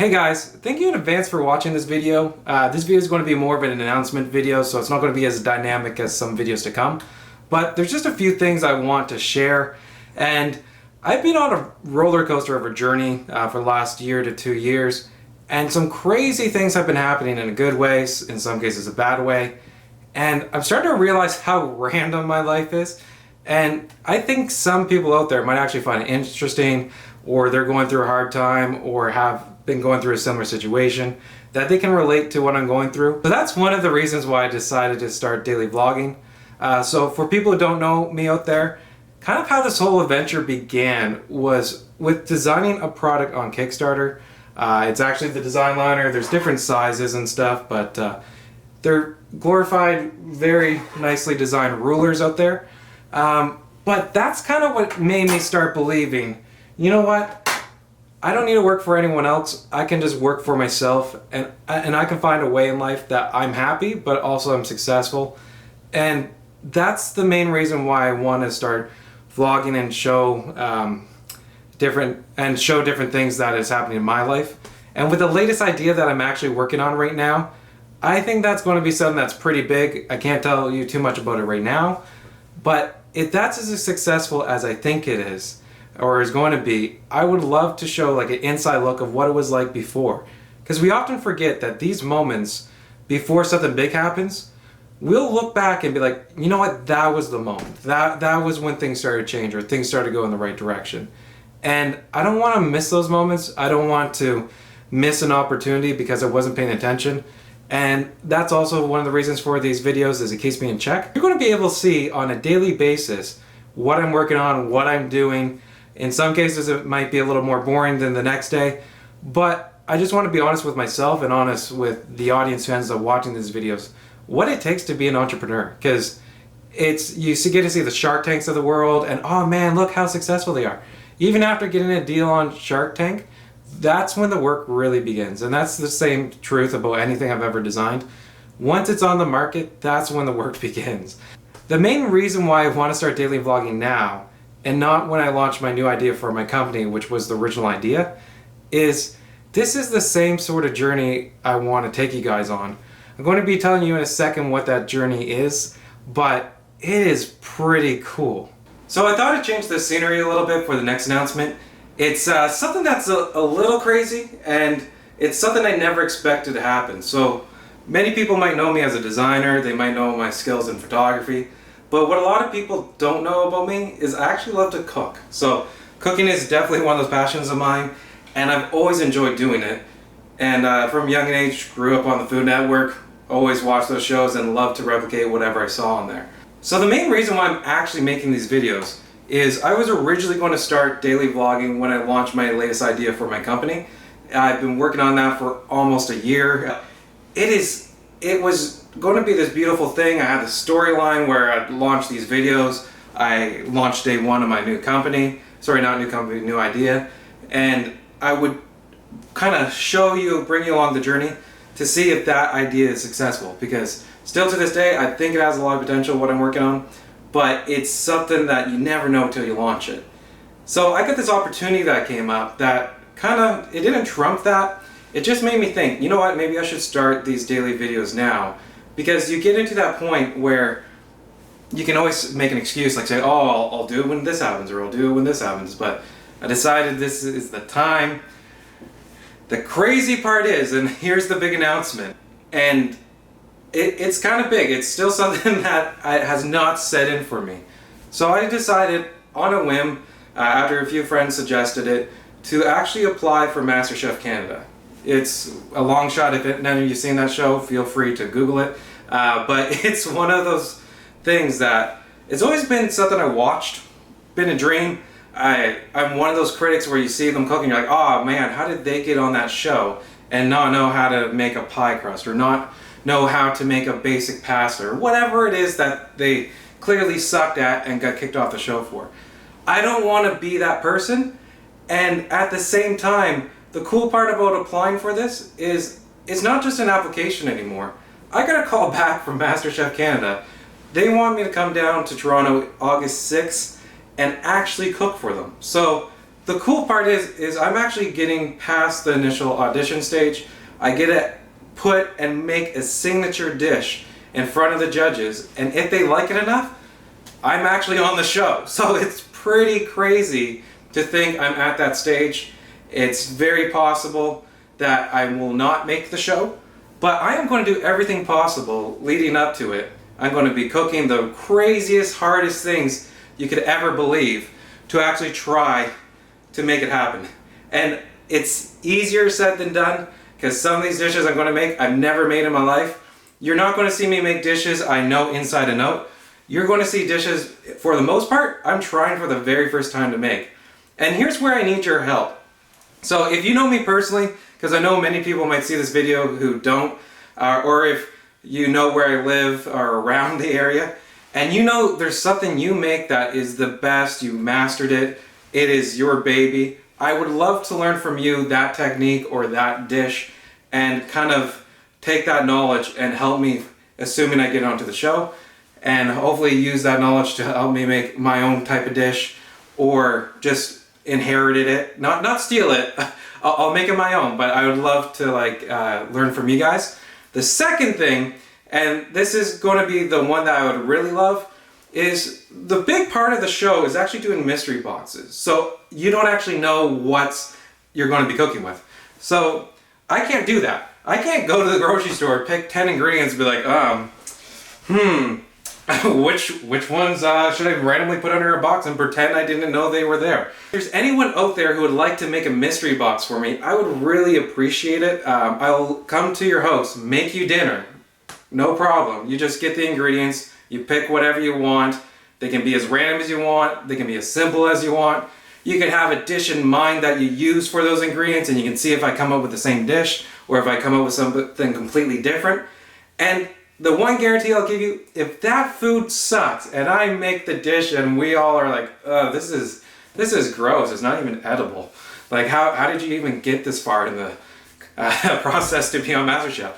Hey guys, thank you in advance for watching this video. This video is going to be more of an announcement video, so it's not going to be as dynamic as some videos to come. But there's just a few things I want to share. And I've been on a roller coaster of a journey for the last year to 2 years. And some crazy things have been happening in a good way, in some cases a bad way. And I'm starting to realize how random my life is. And I think some people out there might actually find it interesting, or they're going through a hard time, or have been going through a similar situation, that they can relate to what I'm going through. So that's one of the reasons why I decided to start daily vlogging. So for people who don't know me out there, kind of how this whole adventure began was with designing a product on Kickstarter. It's actually the design liner. There's different sizes and stuff, but they're glorified, very nicely designed rulers out there. But that's kind of what made me start believing, you know what? I don't need to work for anyone else. I can just work for myself, and I can find a way in life that I'm happy, but also I'm successful. And that's the main reason why I want to start vlogging and show different things that is happening in my life. And with the latest idea that I'm actually working on right now, I think that's going to be something that's pretty big. I can't tell you too much about it right now, but if that's as successful as I think it is, or is going to be, I would love to show like an inside look of what it was like before. Because we often forget that these moments before something big happens, we'll look back and be like, you know what, that was the moment. That was when things started to change, or things started to go in the right direction. And I don't want to miss those moments. I don't want to miss an opportunity because I wasn't paying attention. And that's also one of the reasons for these videos, is it keeps me in check. You're going to be able to see on a daily basis what I'm working on, what I'm doing. In some cases it might be a little more boring than the next day, but I just want to be honest with myself and honest with the audience fans that are watching these videos, what it takes to be an entrepreneur. Because you get to see the Shark Tanks of the world, and oh man, look how successful they are. Even after getting a deal on Shark Tank, that's when the work really begins. And that's the same truth about anything I've ever designed. Once it's on the market, that's when the work begins. The main reason why I want to start daily vlogging now, and not when I launched my new idea for my company, which was the original idea, is this is the same sort of journey I want to take you guys on. I'm going to be telling you in a second what that journey is, but it is pretty cool. So I thought I'd change the scenery a little bit for the next announcement. It's something that's a little crazy, and it's something I never expected to happen. So many people might know me as a designer, they might know my skills in photography. But what a lot of people don't know about me is I actually love to cook. So cooking is definitely one of those passions of mine, and I've always enjoyed doing it. And from a young age, grew up on the Food Network, always watched those shows and loved to replicate whatever I saw on there. So the main reason why I'm actually making these videos is I was originally going to start daily vlogging when I launched my latest idea for my company. I've been working on that for almost a year. It was going to be this beautiful thing. I had a storyline where I'd launch these videos. I launched day one of my new company. Sorry, not new company, new idea. And I would kind of show you, bring you along the journey to see if that idea is successful. Because still to this day, I think it has a lot of potential, what I'm working on. But it's something that you never know until you launch it. So I got this opportunity that came up that it didn't trump that. It just made me think, you know what, maybe I should start these daily videos now. Because you get into that point where you can always make an excuse, like say, oh, I'll do it when this happens, or I'll do it when this happens. But I decided this is the time. The crazy part is, and here's the big announcement, and it's kind of big. It's still something that has not set in for me. So I decided on a whim, after a few friends suggested it, to actually apply for MasterChef Canada. It's a long shot. If none of you seen that show, feel free to Google it. But it's one of those things that it's always been something I watched, been a dream. I'm one of those critics where you see them cooking, you're like, oh man, how did they get on that show and not know how to make a pie crust, or not know how to make a basic pasta, or whatever it is that they clearly sucked at and got kicked off the show for. I don't want to be that person, and at the same time, the cool part about applying for this is it's not just an application anymore. I got a call back from MasterChef Canada. They want me to come down to Toronto August 6th and actually cook for them. So the cool part is I'm actually getting past the initial audition stage. I get to put and make a signature dish in front of the judges, and if they like it enough, I'm actually on the show. So it's pretty crazy to think I'm at that stage. It's very possible that I will not make the show, but I am going to do everything possible leading up to it. I'm going to be cooking the craziest, hardest things you could ever believe to actually try to make it happen. And it's easier said than done, because some of these dishes I'm going to make, I've never made in my life. You're not going to see me make dishes I know inside and out. You're going to see dishes, for the most part, I'm trying for the very first time to make. And here's where I need your help. So if you know me personally, because I know many people might see this video who don't, or if you know where I live or around the area, and you know there's something you make that is the best, you mastered it, it is your baby, I would love to learn from you that technique or that dish and kind of take that knowledge and help me, assuming I get onto the show, and hopefully use that knowledge to help me make my own type of dish, or just inherited it, not steal it. I'll make it my own, but I would love to learn from you guys. The second thing, and this is going to be the one that I would really love, is the big part of the show is actually doing mystery boxes. So you don't actually know what you're going to be cooking with. So I can't do that. I can't go to the grocery store, pick 10 ingredients, and be like, which ones should I randomly put under a box and pretend I didn't know they were there? If there's anyone out there who would like to make a mystery box for me, I would really appreciate it. I'll come to your house, make you dinner. No problem. You just get the ingredients, you pick whatever you want. They can be as random as you want, they can be as simple as you want. You can have a dish in mind that you use for those ingredients, and you can see if I come up with the same dish or if I come up with something completely different. And the one guarantee I'll give you, if that food sucks and I make the dish and we all are like, this is gross, it's not even edible. Like, how did you even get this far in the process to be on MasterChef?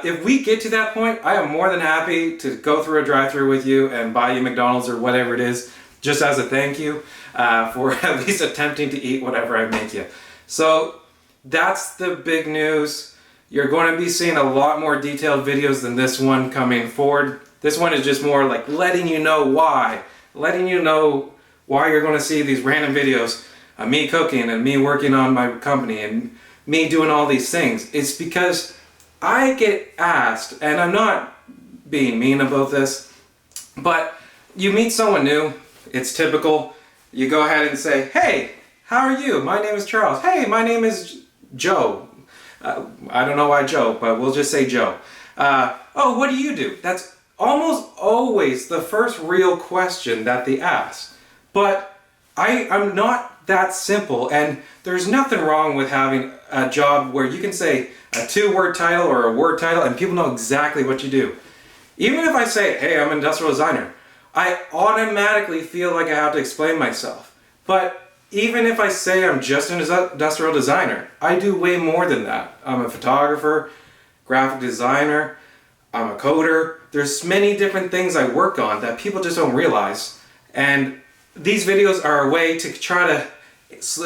If we get to that point, I am more than happy to go through a drive-thru with you and buy you McDonald's or whatever it is, just as a thank you for at least attempting to eat whatever I make you. So that's the big news. You're going to be seeing a lot more detailed videos than this one coming forward. This one is just more like letting you know why. Letting you know why you're going to see these random videos of me cooking and me working on my company and me doing all these things. It's because I get asked, and I'm not being mean about this, but you meet someone new, it's typical. You go ahead and say, hey, how are you? My name is Charles. Hey, my name is Joe. I don't know why Joe, but we'll just say Joe. Oh, what do you do? That's almost always the first real question that they ask. But I'm not that simple, and there's nothing wrong with having a job where you can say a 2-word title or a word title and people know exactly what you do. Even if I say, hey, I'm an industrial designer, I automatically feel like I have to explain myself. But even if I say I'm just an industrial designer, I do way more than that. I'm a photographer, graphic designer, I'm a coder. There's many different things I work on that people just don't realize. And these videos are a way to try to,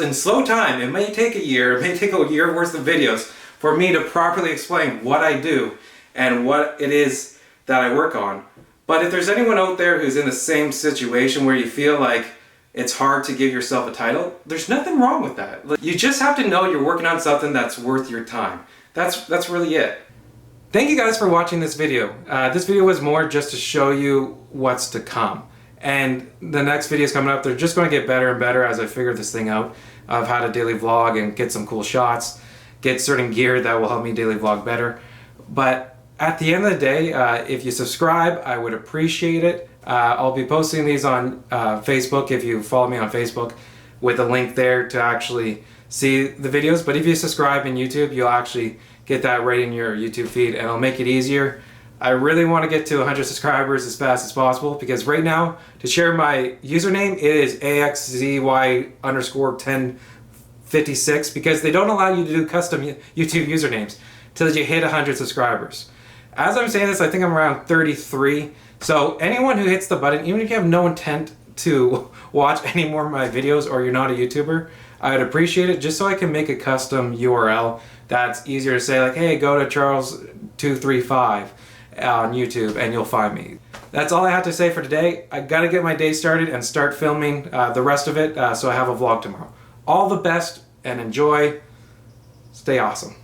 in slow time, it may take a year, it may take a year worth of videos for me to properly explain what I do and what it is that I work on. But if there's anyone out there who's in the same situation where you feel like it's hard to give yourself a title, there's nothing wrong with that. You just have to know you're working on something that's worth your time. That's really it. Thank you guys for watching this video. This video was more just to show you what's to come. And the next videos coming up, they're just going to get better and better as I figure this thing out of how to daily vlog and get some cool shots, get certain gear that will help me daily vlog better. But at the end of the day, if you subscribe, I would appreciate it. I'll be posting these on Facebook if you follow me on Facebook, with a link there to actually see the videos. But if you subscribe in YouTube, you'll actually get that right in your YouTube feed, and it'll make it easier. I really want to get to 100 subscribers as fast as possible, because right now, to share my username, it is AXZY_1056, because they don't allow you to do custom YouTube usernames till you hit 100 subscribers. As I'm saying this, I think I'm around 33. So anyone who hits the button, even if you have no intent to watch any more of my videos or you're not a YouTuber, I would appreciate it just so I can make a custom URL that's easier to say, like, hey, go to Charles235 on YouTube and you'll find me. That's all I have to say for today. I gotta get my day started and start filming the rest of it so I have a vlog tomorrow. All the best and enjoy. Stay awesome.